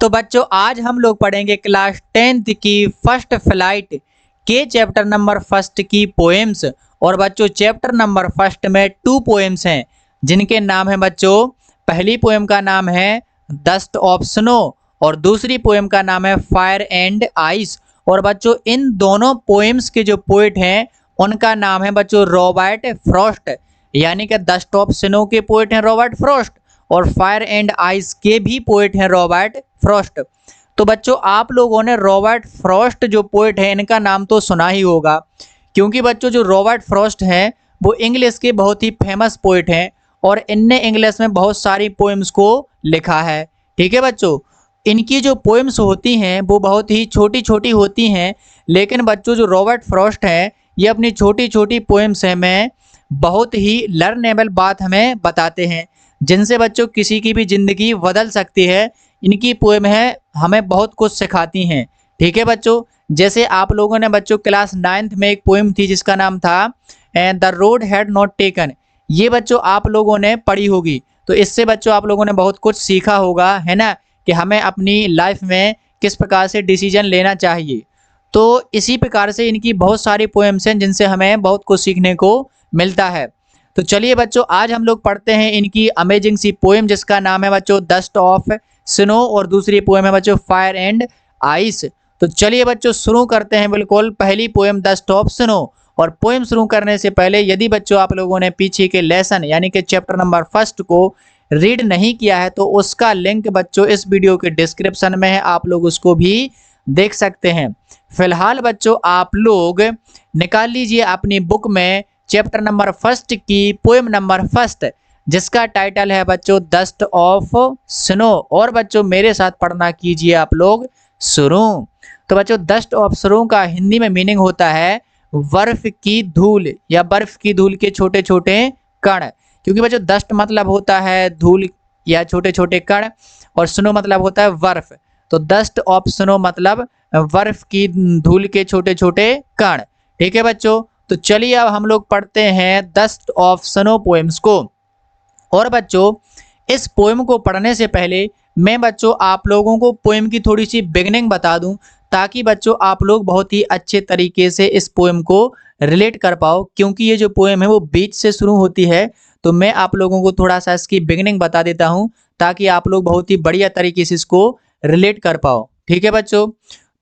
तो बच्चों आज हम लोग पढ़ेंगे क्लास 10th की फर्स्ट फ्लाइट के चैप्टर नंबर फर्स्ट की पोएम्स। और बच्चों चैप्टर नंबर फर्स्ट में 2 पोएम्स हैं जिनके नाम है बच्चों, पहली पोएम का नाम है डस्ट ऑफ स्नो और दूसरी पोएम का नाम है फायर एंड आइस। और बच्चों इन दोनों पोएम्स के जो पोएट हैं उनका नाम है बच्चों रॉबर्ट फ्रॉस्ट, यानी कि डस्ट ऑफ स्नो के पोएट हैं रॉबर्ट फ्रॉस्ट और फायर एंड आइस के भी पोएट हैं रॉबर्ट फ्रॉस्ट। तो बच्चों आप लोगों ने रॉबर्ट फ्रॉस्ट जो पोएट है इनका नाम तो सुना ही होगा, क्योंकि बच्चों जो रॉबर्ट फ्रॉस्ट हैं वो इंग्लिश के बहुत ही फेमस पोएट हैं और इनने इंग्लिश में बहुत सारी पोएम्स को लिखा है। ठीक है बच्चों, इनकी जो पोएम्स होती हैं वो बहुत ही छोटी छोटी होती हैं, लेकिन बच्चों जो रॉबर्ट फ्रॉस्ट हैं ये अपनी छोटी छोटी पोएम्स में बहुत ही लर्नेबल बात हमें बताते हैं, जिनसे बच्चों किसी की भी ज़िंदगी बदल सकती है। इनकी पोएम है हमें बहुत कुछ सिखाती हैं। ठीक है बच्चों, जैसे आप लोगों ने बच्चों क्लास 9th में एक पोएम थी जिसका नाम था the road had not taken, ये बच्चों आप लोगों ने पढ़ी होगी। तो इससे बच्चों आप लोगों ने बहुत कुछ सीखा होगा, है ना, कि हमें अपनी लाइफ में किस प्रकार से डिसीजन लेना चाहिए। तो इसी प्रकार से इनकी बहुत सारी पोएम्स हैं जिनसे हमें बहुत कुछ सीखने को मिलता है। तो चलिए बच्चों आज हम लोग पढ़ते हैं इनकी अमेजिंग सी पोएम जिसका नाम है बच्चों डस्ट ऑफ स्नो और दूसरी पोएम है बच्चों फायर एंड आइस। तो चलिए बच्चों शुरू करते हैं बिल्कुल पहली पोएम डस्ट ऑफ स्नो। और पोएम शुरू करने से पहले यदि बच्चों आप लोगों ने पीछे के लेसन यानी कि चैप्टर नंबर फर्स्ट को रीड नहीं किया है तो उसका लिंक बच्चों इस वीडियो के डिस्क्रिप्शन में है, आप लोग उसको भी देख सकते हैं। फिलहाल बच्चों आप लोग निकाल लीजिए अपनी बुक में चैप्टर नंबर फर्स्ट की पोएम नंबर फर्स्ट जिसका टाइटल है बच्चों डस्ट ऑफ स्नो। और बच्चों मेरे साथ पढ़ना कीजिए आप लोग शुरू। तो बच्चों डस्ट ऑफ स्नो का हिंदी में मीनिंग होता है बर्फ की धूल या बर्फ की धूल के छोटे छोटे कण, क्योंकि बच्चों डस्ट मतलब होता है धूल या छोटे छोटे कण और स्नो मतलब होता है बर्फ। तो डस्ट ऑफ स्नो मतलब बर्फ की धूल के छोटे छोटे कण। ठीक है बच्चों, तो चलिए अब हम लोग पढ़ते हैं डस्ट ऑफ स्नो पोएम्स को। और बच्चों इस पोएम को पढ़ने से पहले मैं बच्चों आप लोगों को पोएम की थोड़ी सी बिगनिंग बता दूं, ताकि बच्चों आप लोग बहुत ही अच्छे तरीके से इस पोएम को रिलेट कर पाओ, क्योंकि ये जो पोएम है वो बीच से शुरू होती है। तो मैं आप लोगों को थोड़ा सा इसकी बिगनिंग बता देता हूँ ताकि आप लोग बहुत ही बढ़िया तरीके से इसको रिलेट कर पाओ। ठीक है बच्चों,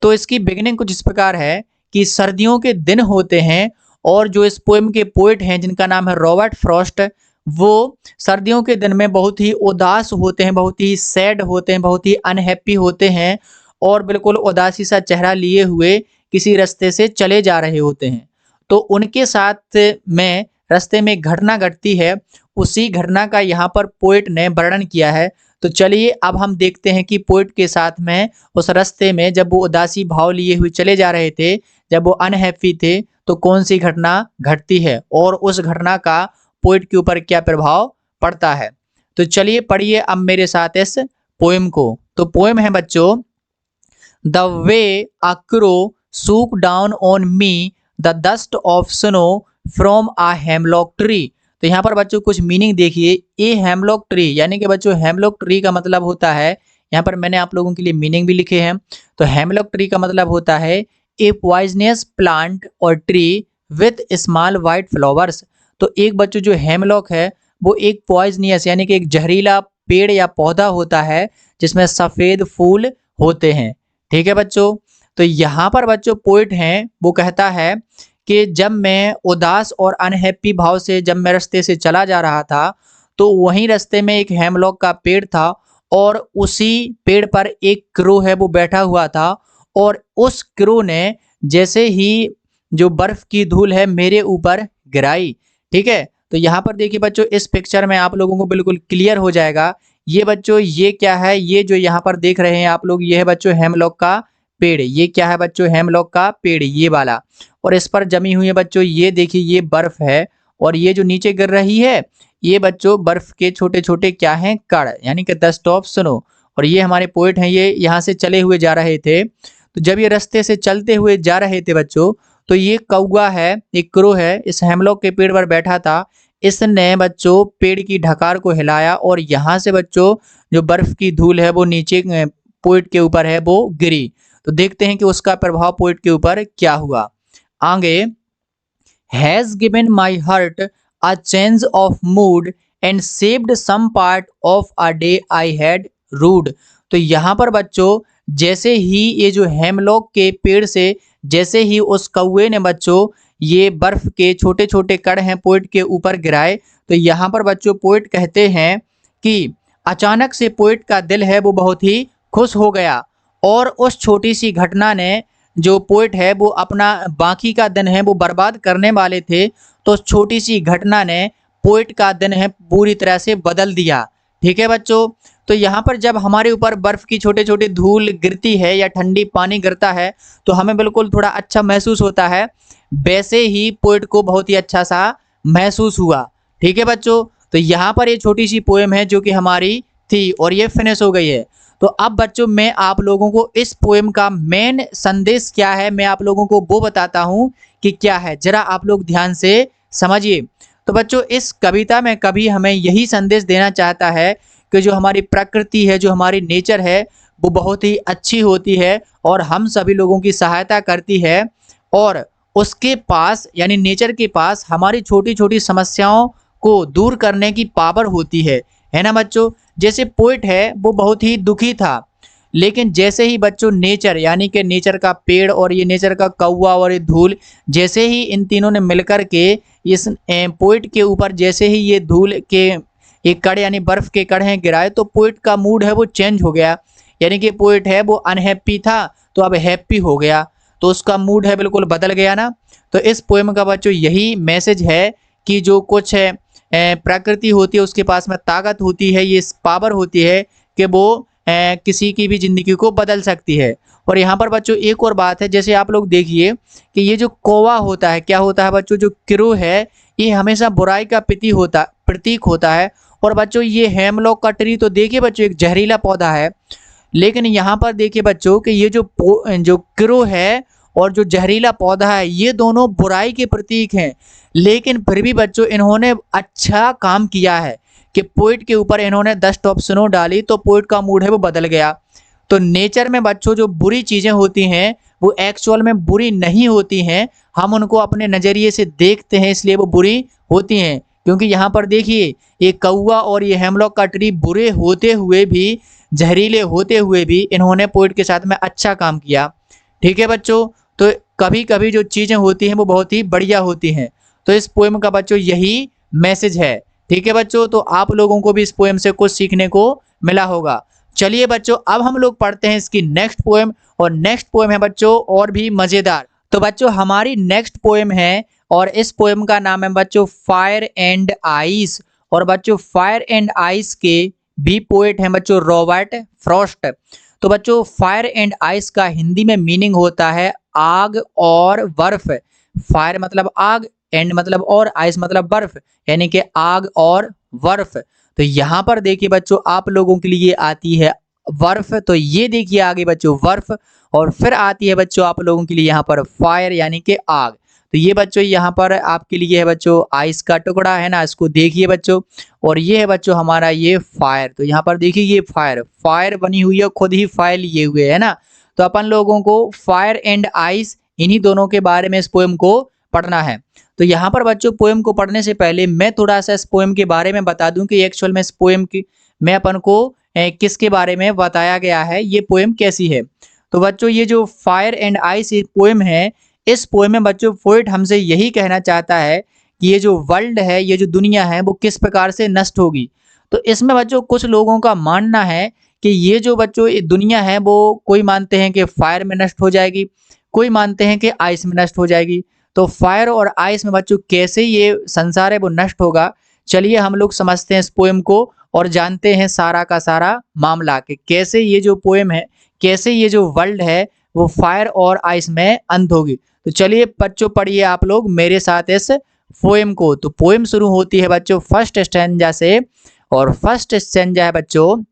तो इसकी बिगनिंग कुछ इस प्रकार है कि सर्दियों के दिन होते हैं और जो इस पोएम के पोएट हैं जिनका नाम है रॉबर्ट फ्रॉस्ट, वो सर्दियों के दिन में बहुत ही उदास होते हैं, बहुत ही सैड होते हैं, बहुत ही अनहैप्पी होते हैं और बिल्कुल उदासी सा चेहरा लिए हुए किसी रास्ते से चले जा रहे होते हैं। तो उनके साथ में रास्ते में घटना घटती है, उसी घटना का यहाँ पर पोएट ने वर्णन किया है। तो चलिए अब हम देखते हैं कि पोएट के साथ में उस रास्ते में जब वो उदासी भाव लिए हुए चले जा रहे थे, जब वो अनहैप्पी थे, तो कौन सी घटना घटती है और उस घटना का पोएट के ऊपर क्या प्रभाव पड़ता है। तो चलिए पढ़िए अब मेरे साथ इस पोएम को। तो पोएम है बच्चों the way a crow shook down on me the dust of snow from a hemlock tree. तो यहाँ पर बच्चों कुछ मीनिंग देखिए। ए हेमलॉक ट्री यानी कि बच्चों हेमलॉक ट्री का मतलब होता है, यहाँ पर मैंने आप लोगों के लिए मीनिंग भी लिखे हैं। तो हेमलॉक ट्री का मतलब होता है ए पॉइजनस प्लांट और tree with small white flowers. तो एक बच्चों जो हेमलॉक है वो एक पॉइजनियस यानी कि एक जहरीला पेड़ या पौधा होता है जिसमें सफ़ेद फूल होते हैं। ठीक है बच्चों, तो यहाँ पर बच्चों पोएट हैं वो कहता है कि जब मैं उदास और अनहैप्पी भाव से जब मैं रास्ते से चला जा रहा था तो वहीं रास्ते में एक हेमलॉक का पेड़ था और उसी पेड़ पर एक क्रो है वो बैठा हुआ था और उस क्रो ने जैसे ही जो बर्फ की धूल है मेरे ऊपर गिराई। ठीक है, तो यहाँ पर देखिए बच्चों इस पिक्चर में आप लोगों को बिल्कुल क्लियर हो जाएगा ये बच्चों ये क्या है। ये जो यहाँ पर देख रहे हैं आप लोग ये है बच्चों हेमलॉक का पेड़। ये क्या है बच्चों हेमलॉक का पेड़ ये वाला, और इस पर जमी हुई है बच्चों ये देखिए ये बर्फ है और ये जो नीचे गिर रही है ये बच्चों बर्फ के छोटे छोटे क्या हैं कण यानी कि डस्ट ऑफ स्नो। और ये हमारे पोएट हैं, ये यहाँ से चले हुए जा रहे थे। तो जब ये रास्ते से चलते हुए जा रहे थे बच्चों तो ये कौवा है, एक क्रो है, इस हेमलॉक के पेड़ पर बैठा था। इसने बच्चों पेड़ की ढकार को हिलाया और यहाँ से बच्चों जो बर्फ की धूल है वो नीचे पोएट के ऊपर है वो गिरी। तो देखते हैं कि उसका प्रभाव पोएट के ऊपर क्या हुआ। आगे, has given my heart a change of mood and saved some part of a day I had rued. तो यहाँ पर बच्चों जैसे ही ये जो हेमलॉक के पेड़ से जैसे ही उस कौवे ने बच्चों ये बर्फ के छोटे छोटे कण हैं पोएट के ऊपर गिराए, तो यहाँ पर बच्चों पोएट कहते हैं कि अचानक से पोएट का दिल है वो बहुत ही खुश हो गया और उस छोटी सी घटना ने जो पोएट है वो अपना बाकी का दिन है वो बर्बाद करने वाले थे, तो उस छोटी सी घटना ने पोएट का दिन है पूरी तरह से बदल दिया। ठीक है बच्चों, तो यहाँ पर जब हमारे ऊपर बर्फ की छोटे छोटे धूल गिरती है या ठंडी पानी गिरता है तो हमें बिल्कुल थोड़ा अच्छा महसूस होता है, वैसे ही पोएट को बहुत ही अच्छा सा महसूस हुआ। ठीक है बच्चों, तो यहाँ पर ये छोटी सी पोएम है जो कि हमारी थी और ये फिनिश हो गई है। तो अब बच्चों मैं आप लोगों को इस पोएम का मेन संदेश क्या है मैं आप लोगों को वो बताता हूँ कि क्या है, जरा आप लोग ध्यान से समझिए। तो बच्चों इस कविता में कवि हमें यही संदेश देना चाहता है कि जो हमारी प्रकृति है, जो हमारी नेचर है वो बहुत ही अच्छी होती है और हम सभी लोगों की सहायता करती है, और उसके पास यानी नेचर के पास हमारी छोटी छोटी समस्याओं को दूर करने की पावर होती है ना बच्चों। जैसे पोएट है वो बहुत ही दुखी था, लेकिन जैसे ही बच्चों नेचर यानी कि नेचर का पेड़ और ये नेचर का कौवा और ये धूल, जैसे ही इन तीनों ने मिलकर के इस पोएट के ऊपर जैसे ही ये धूल के एक कण यानी बर्फ के कण हैं गिराए, तो पोएट का मूड है वो चेंज हो गया। यानी कि पोएट है वो अनहैप्पी था तो अब हैप्पी हो गया, तो उसका मूड है बिल्कुल बदल गया ना। तो इस पोएम का बच्चों यही मैसेज है कि जो कुछ है प्रकृति होती है उसके पास में ताकत होती है, ये पावर होती है कि वो किसी की भी ज़िंदगी को बदल सकती है। और यहाँ पर बच्चों एक और बात है, जैसे आप लोग देखिए कि ये जो कौवा होता है क्या होता है बच्चों, जो क्रो है ये हमेशा बुराई का प्रतीक होता है। और बच्चों ये हेमलॉक का ट्री तो देखिए बच्चों एक जहरीला पौधा है, लेकिन यहाँ पर देखिए बच्चों कि ये जो क्रो है और जो जहरीला पौधा है ये दोनों बुराई के प्रतीक हैं, लेकिन फिर भी बच्चों इन्होंने अच्छा काम किया है कि पोएट के ऊपर इन्होंने 10 टॉप स्नो डाली तो पोएट का मूड है वो बदल गया। तो नेचर में बच्चों जो बुरी चीज़ें होती हैं वो एक्चुअल में बुरी नहीं होती हैं, हम उनको अपने नज़रिए से देखते हैं इसलिए वो बुरी होती हैं। क्योंकि यहाँ पर देखिए ये कौवा और ये हेमलॉक का ट्री बुरे होते हुए भी, जहरीले होते हुए भी इन्होंने पोएट के साथ में अच्छा काम किया। ठीक है बच्चों, तो कभी कभी जो चीज़ें होती हैं वो बहुत ही बढ़िया होती हैं। तो इस पोएम का बच्चों यही मैसेज है। ठीक है बच्चों, तो आप लोगों को भी इस पोएम से कुछ सीखने को मिला होगा। चलिए बच्चों अब हम लोग पढ़ते हैं इसकी नेक्स्ट पोएम, और नेक्स्ट पोएम है बच्चों और भी मज़ेदार। तो बच्चों हमारी नेक्स्ट पोएम है और इस पोएम का नाम है बच्चों फायर एंड आइस। और बच्चों फायर एंड आइस के भी पोएट हैं बच्चों रॉबर्ट फ्रॉस्ट। तो बच्चों फायर एंड आइस का हिंदी में मीनिंग होता है आग और बर्फ। फायर मतलब आग, एंड मतलब और, आइस मतलब बर्फ, यानी कि आग और बर्फ। तो यहाँ पर देखिए बच्चों आप लोगों के लिए आती है बर्फ, तो ये देखिए आगे बच्चों बर्फ, और फिर आती है बच्चों आप लोगों के लिए यहाँ पर फायर यानी कि आग। तो ये बच्चों यहाँ पर आपके लिए है बच्चों आइस का टुकड़ा है ना, इसको देखिए बच्चों, और ये है बच्चों हमारा ये फायर। तो यहाँ पर देखिए ये फायर बनी हुई है, खुद ही फायर लिए हुए है ना। तो अपन लोगों को फायर एंड आइस इन्हीं दोनों के बारे में इस पोएम को पढ़ना है। तो यहाँ पर बच्चों पोएम को पढ़ने से पहले मैं थोड़ा सा इस पोएम के बारे में बता दूं कि एक्चुअल में इस पोएम की मैं अपन को किसके बारे में बताया गया है, ये पोएम कैसी है। तो बच्चों ये जो फायर एंड आइस पोएम है, इस पोएम में बच्चों पोएट हमसे यही कहना चाहता है कि ये जो वर्ल्ड है, ये जो दुनिया है वो किस प्रकार से नष्ट होगी। तो इसमें बच्चों कुछ लोगों का मानना है कि ये जो बच्चों ये दुनिया है वो कोई मानते हैं कि फायर में नष्ट हो जाएगी, कोई मानते हैं कि आइस में नष्ट हो जाएगी। तो फायर और आइस में बच्चों कैसे ये संसार है वो नष्ट होगा, चलिए हम लोग समझते हैं इस पोएम को और जानते हैं सारा का सारा मामला कि कैसे ये जो पोएम है, कैसे ये जो वर्ल्ड है वो फायर और आइस में अंत होगी। तो चलिए बच्चों पढ़िए आप लोग मेरे साथ इस पोएम को। तो पोएम शुरू होती है बच्चों फर्स्ट स्टैंजा से, और फर्स्ट स्टैंजा है बच्चों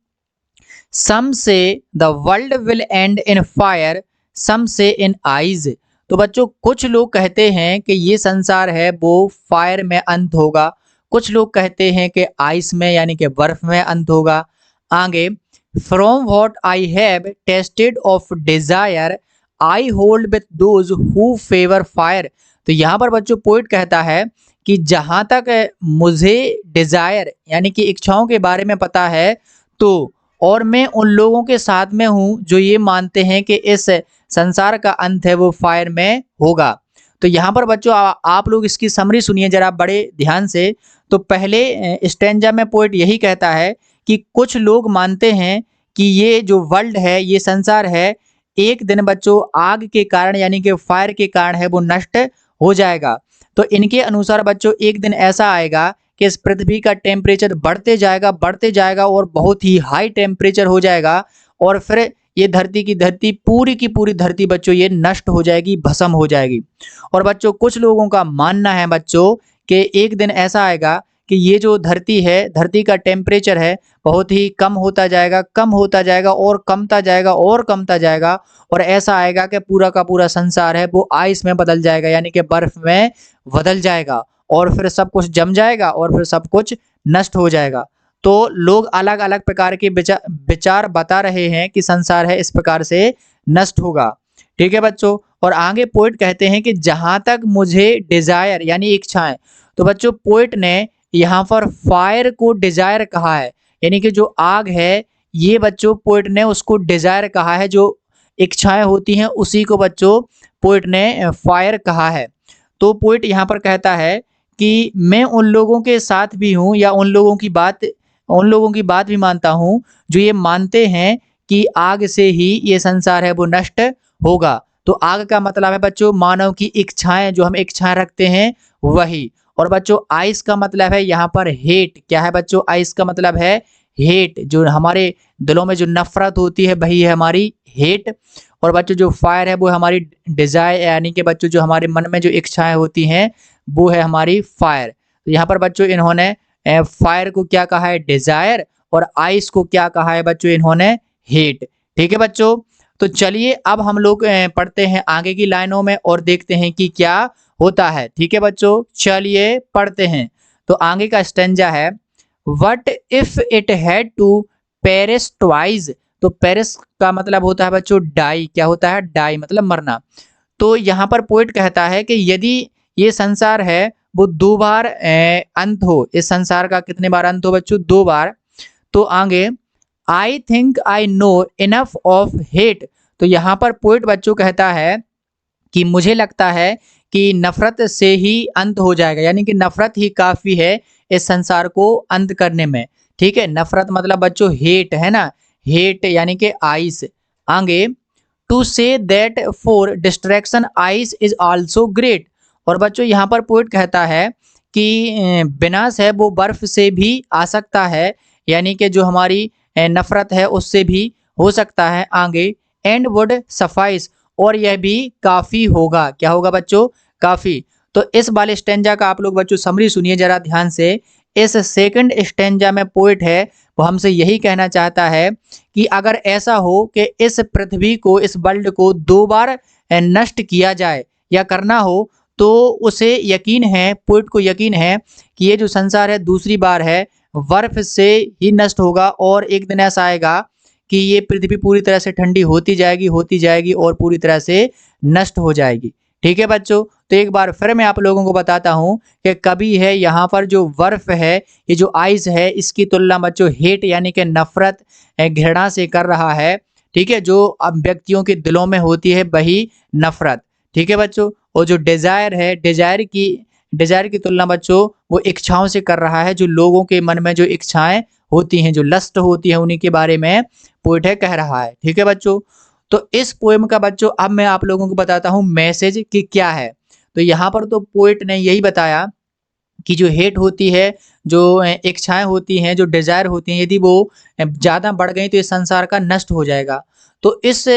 some say the world will end in fire, some say in eyes. तो बच्चों कुछ लोग कहते हैं कि ये संसार है वो फायर में अंत होगा, कुछ लोग कहते हैं कि आइस में यानी कि बर्फ में अंत होगा। आगे from what I have tested of desire I hold with those who favour fire. तो यहाँ पर बच्चों पोइट कहता है कि जहाँ तक मुझे डिजायर यानी कि इच्छाओं के बारे में पता है, तो और मैं उन लोगों के साथ में हूँ जो ये मानते हैं कि इस संसार का अंत है वो फायर में होगा। तो यहाँ पर बच्चों आप लोग इसकी समरी सुनिए जरा बड़े ध्यान से। तो पहले स्टेंजा में पोइट यही कहता है कि कुछ लोग मानते हैं कि ये जो वर्ल्ड है, ये संसार है, एक दिन बच्चों आग के कारण यानी कि फायर के कारण है वो नष्ट हो जाएगा। तो इनके अनुसार बच्चों एक दिन ऐसा आएगा कि इस पृथ्वी का टेम्परेचर बढ़ते जाएगा और बहुत ही हाई टेम्परेचर हो जाएगा, और फिर ये धरती की धरती पूरी की पूरी धरती बच्चों ये नष्ट हो जाएगी, भस्म हो जाएगी। और बच्चों कुछ लोगों का मानना है बच्चों कि एक दिन ऐसा आएगा कि ये जो धरती है, धरती का टेम्परेचर है बहुत ही कम होता जाएगा, कम होता जाएगा और कमता जाएगा और कमता जाएगा, और ऐसा आएगा कि पूरा का पूरा संसार है वो आइस में बदल जाएगा यानी कि बर्फ में बदल जाएगा, और फिर सब कुछ जम जाएगा और फिर सब कुछ नष्ट हो जाएगा। तो लोग अलग अलग प्रकार के विचार बता रहे हैं कि संसार है इस प्रकार से नष्ट होगा। ठीक है बच्चों, और आगे पोइट कहते हैं कि जहां तक मुझे डिजायर यानी इच्छाएं, तो बच्चों पोइट ने यहाँ पर फायर को डिजायर कहा है, यानी कि जो आग है ये बच्चों पोइट ने उसको डिजायर कहा है, जो इच्छाएं होती हैं उसी को बच्चों पोइट ने फायर कहा है। तो पोइट यहाँ पर कहता है कि मैं उन लोगों के साथ भी हूँ या उन लोगों की बात भी मानता हूँ जो ये मानते हैं कि आग से ही ये संसार है वो नष्ट होगा। तो आग का मतलब है बच्चों मानव की इच्छाएं, जो हम इच्छाएं रखते हैं वही। और बच्चों आइस का मतलब है यहाँ पर हेट। क्या है बच्चों? आइस का मतलब है हेट, जो हमारे दिलों में जो नफरत होती है वही है हमारी हेट। और बच्चों जो फायर है वो हमारी डिजायर, यानी कि बच्चों जो हमारे मन में जो इच्छाएं होती हैं वो है हमारी फायर। तो यहाँ पर बच्चों इन्होंने फायर को क्या कहा है? डिजायर, और आइस को क्या कहा है बच्चों? इन्होंने हेट। ठीक है बच्चों, तो चलिए अब हम लोग पढ़ते हैं आगे की लाइनों में और देखते हैं कि क्या होता है। ठीक है बच्चों, चलिए पढ़ते हैं। तो आगे का स्टेंजा है, what if it had to perish twice. तो पेरिस का मतलब होता है बच्चों डाई। क्या होता है? डाई मतलब मरना। तो यहाँ पर पोइट कहता है कि यदि ये संसार है वो दो बार अंत हो, इस संसार का कितने बार अंत हो बच्चों? दो बार। तो आगे I think I know enough of hate. तो यहाँ पर पोइट बच्चों कहता है कि मुझे लगता है कि नफरत से ही अंत हो जाएगा, यानी कि नफरत ही काफी है इस संसार को अंत करने में। ठीक है, नफरत मतलब बच्चों हेट है ना, हेट यानी कि आइस। आगे to say that for destruction ice is also great. और बच्चों यहाँ पर पोइट कहता है कि विनाश है वो बर्फ से भी आ सकता है, यानी कि जो हमारी नफरत है उससे भी हो सकता है। आगे एंड वुड सफाइस, और यह भी काफी होगा। क्या होगा बच्चों? काफी। तो इस वाले स्टेंजा का आप लोग बच्चों समरी सुनिए जरा ध्यान से। इस सेकंड स्टेंजा में पोइट है वो हमसे यही कहना चाहता है कि अगर ऐसा हो कि इस पृथ्वी को, इस वर्ल्ड को दो बार नष्ट किया जाए या करना हो, तो उसे यकीन है, पोइट को यकीन है कि ये जो संसार है दूसरी बार है बर्फ से ही नष्ट होगा, और एक दिन ऐसा आएगा कि ये पृथ्वी पूरी तरह से ठंडी होती जाएगी और पूरी तरह से नष्ट हो जाएगी। ठीक है बच्चों, तो एक बार फिर मैं आप लोगों को बताता हूँ कि कभी है यहाँ पर जो बर्फ है, ये जो आइस है, इसकी तुलना बच्चों हेट यानी कि नफरत, घृणा से कर रहा है। ठीक है, जो अब व्यक्तियों के दिलों में होती है वही नफरत। ठीक है बच्चों, और जो डिजायर है, डिजायर की तुलना बच्चों वो इच्छाओं से कर रहा है, जो लोगों के मन में जो इच्छाएं होती हैं, जो लस्ट होती है, उन्हीं के बारे में पोइट है कह रहा है। ठीक है बच्चों, तो इस पोएम का बच्चों अब मैं आप लोगों को बताता हूँ मैसेज कि क्या है। तो यहाँ पर तो पोइट ने यही बताया कि जो हेट होती है, जो इच्छाएं होती हैं, जो डिजायर होती हैं, यदि वो ज़्यादा बढ़ गई तो इस संसार का नष्ट हो जाएगा। तो इस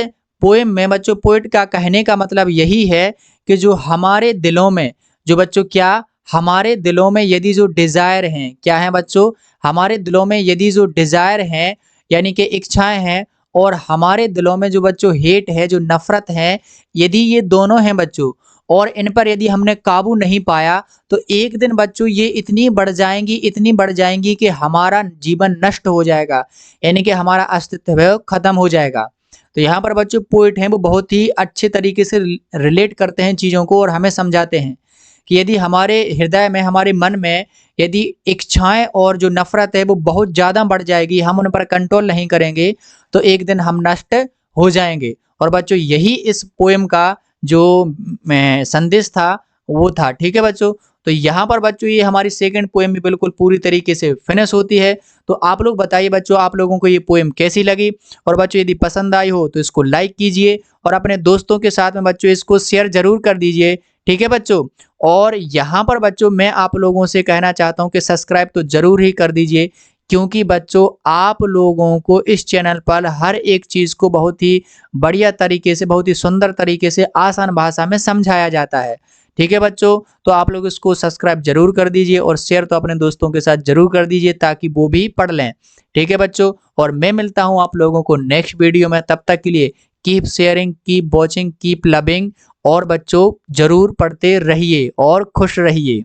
पोएम में बच्चों पोइट का कहने का मतलब यही है कि जो हमारे दिलों में, जो बच्चों क्या, हमारे दिलों में यदि जो डिजायर हैं, क्या है बच्चों? हमारे दिलों में यदि जो डिजायर हैं यानी कि इच्छाएं हैं, और हमारे दिलों में जो बच्चों हेट है, जो नफरत है, यदि ये दोनों हैं बच्चों, और इन पर यदि हमने काबू नहीं पाया तो एक दिन बच्चों ये इतनी बढ़ जाएंगी कि हमारा जीवन नष्ट हो जाएगा, यानी कि हमारा अस्तित्व खत्म हो जाएगा। तो यहाँ पर बच्चों पोइट हैं वो बहुत ही अच्छे तरीके से रिलेट करते हैं चीज़ों को और हमें समझाते हैं कि यदि हमारे हृदय में, हमारे मन में यदि इच्छाएं और जो नफरत है वो बहुत ज़्यादा बढ़ जाएगी, हम उन पर कंट्रोल नहीं करेंगे तो एक दिन हम नष्ट हो जाएंगे। और बच्चों यही इस पोएम का जो संदेश था वो था। ठीक है बच्चों, तो यहाँ पर बच्चों ये हमारी सेकंड पोएम भी बिल्कुल पूरी तरीके से फिनिश होती है। तो आप लोग बताइए बच्चों, आप लोगों को ये पोएम कैसी लगी? और बच्चों यदि पसंद आई हो तो इसको लाइक कीजिए और अपने दोस्तों के साथ में बच्चों इसको शेयर जरूर कर दीजिए। ठीक है बच्चों, और यहाँ पर बच्चों मैं आप लोगों से कहना चाहता हूँ कि सब्सक्राइब तो जरूर ही कर दीजिए, क्योंकि बच्चों आप लोगों को इस चैनल पर हर एक चीज़ को बहुत ही बढ़िया तरीके से, बहुत ही सुंदर तरीके से आसान भाषा में समझाया जाता है। ठीक है बच्चों, तो आप लोग इसको सब्सक्राइब जरूर कर दीजिए और शेयर तो अपने दोस्तों के साथ जरूर कर दीजिए ताकि वो भी पढ़ लें। ठीक है बच्चों, और मैं मिलता हूँ आप लोगों को नेक्स्ट वीडियो में। तब तक के लिए keep sharing, keep watching, keep loving और बच्चों जरूर पढ़ते रहिए और खुश रहिए।